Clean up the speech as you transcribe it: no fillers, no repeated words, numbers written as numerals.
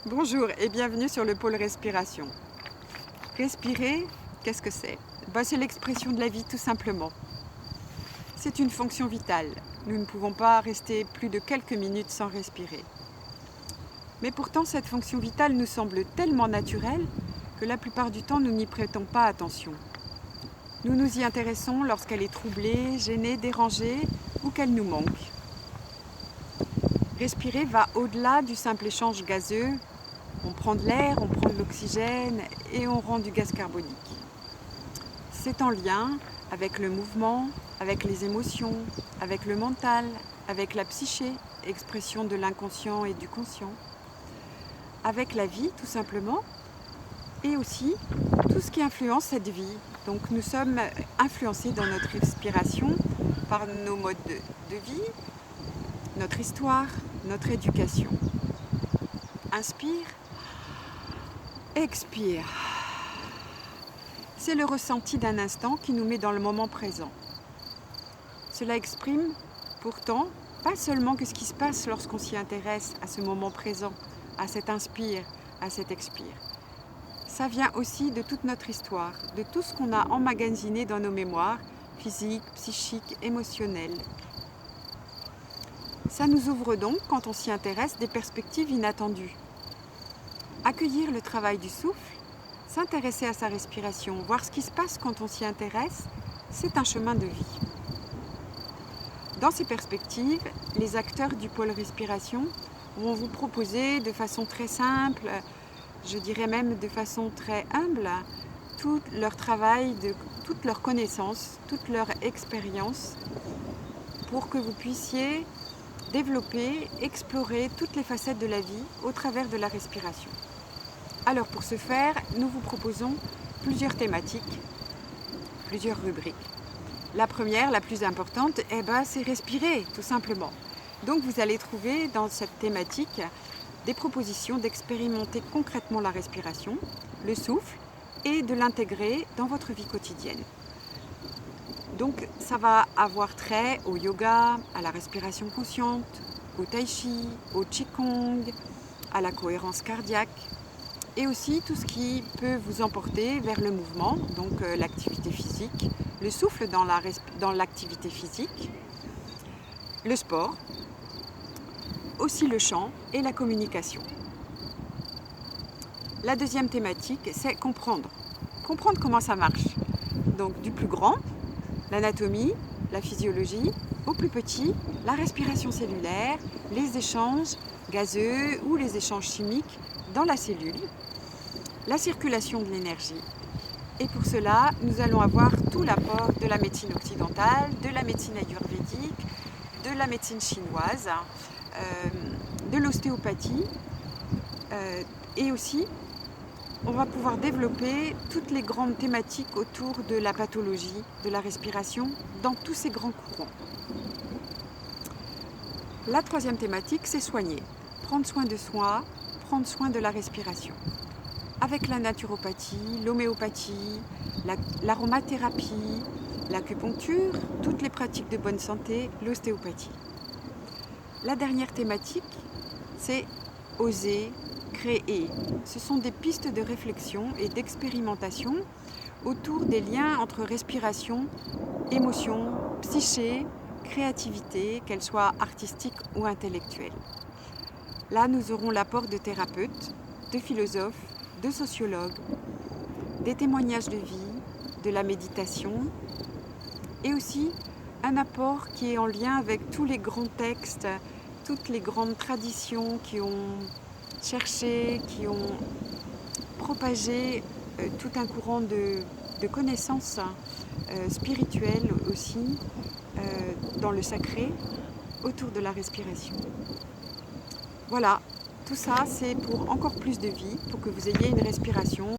Bonjour et bienvenue sur le pôle respiration. Respirer, qu'est-ce que c'est? C'est l'expression de la vie tout simplement. C'est une fonction vitale. Nous ne pouvons pas rester plus de quelques minutes sans respirer. Mais pourtant, cette fonction vitale nous semble tellement naturelle que la plupart du temps, nous n'y prêtons pas attention. Nous nous y intéressons lorsqu'elle est troublée, gênée, dérangée ou qu'elle nous manque. Respirer va au-delà du simple échange gazeux. On prend de l'air, on prend de l'oxygène et on rend du gaz carbonique. C'est en lien avec le mouvement, avec les émotions, avec le mental, avec la psyché, expression de l'inconscient et du conscient, avec la vie tout simplement, et aussi tout ce qui influence cette vie. Donc nous sommes influencés dans notre respiration par nos modes de vie, notre histoire, notre éducation. Inspire. Expire. C'est le ressenti d'un instant qui nous met dans le moment présent. Cela exprime pourtant pas seulement que ce qui se passe lorsqu'on s'y intéresse à ce moment présent, à cet inspire, à cet expire. Ça vient aussi de toute notre histoire, de tout ce qu'on a emmagasiné dans nos mémoires, physiques, psychiques, émotionnelles. Ça nous ouvre donc, quand on s'y intéresse, des perspectives inattendues. Accueillir le travail du souffle, s'intéresser à sa respiration, voir ce qui se passe quand on s'y intéresse, c'est un chemin de vie. Dans ces perspectives, les acteurs du pôle respiration vont vous proposer de façon très simple, je dirais même de façon très humble, tout leur travail, toute leur connaissance, toute leur expérience pour que vous puissiez développer, explorer toutes les facettes de la vie au travers de la respiration. Alors pour ce faire, nous vous proposons plusieurs thématiques, plusieurs rubriques. La première, la plus importante, c'est respirer, tout simplement. Donc vous allez trouver dans cette thématique des propositions d'expérimenter concrètement la respiration, le souffle et de l'intégrer dans votre vie quotidienne. Donc ça va avoir trait au yoga, à la respiration consciente, au tai chi, au qigong, à la cohérence cardiaque et aussi tout ce qui peut vous emporter vers le mouvement, donc l'activité physique, le souffle dans l'activité physique, le sport, aussi le chant et la communication. La deuxième thématique, c'est comprendre comment ça marche. Donc du plus grand, l'anatomie, la physiologie, au plus petit, la respiration cellulaire, les échanges gazeux ou les échanges chimiques dans la cellule, la circulation de l'énergie. Et pour cela, nous allons avoir tout l'apport de la médecine occidentale, de la médecine ayurvédique, de la médecine chinoise, de l'ostéopathie et aussi on va pouvoir développer toutes les grandes thématiques autour de la pathologie, de la respiration, dans tous ces grands courants. La troisième thématique, c'est soigner. Prendre soin de soi, prendre soin de la respiration. Avec la naturopathie, l'homéopathie, l'aromathérapie, l'acupuncture, toutes les pratiques de bonne santé, l'ostéopathie. La dernière thématique, c'est oser, créer. Ce sont des pistes de réflexion et d'expérimentation autour des liens entre respiration, émotion, psyché, créativité, qu'elle soit artistique ou intellectuelle. Là, nous aurons l'apport de thérapeutes, de philosophes, de sociologues, des témoignages de vie, de la méditation et aussi un apport qui est en lien avec tous les grands textes, toutes les grandes traditions qui ont cherché, qui ont propagé tout un courant de connaissances spirituelles aussi dans le sacré autour de la respiration. Voilà, tout ça c'est pour encore plus de vie, pour que vous ayez une respiration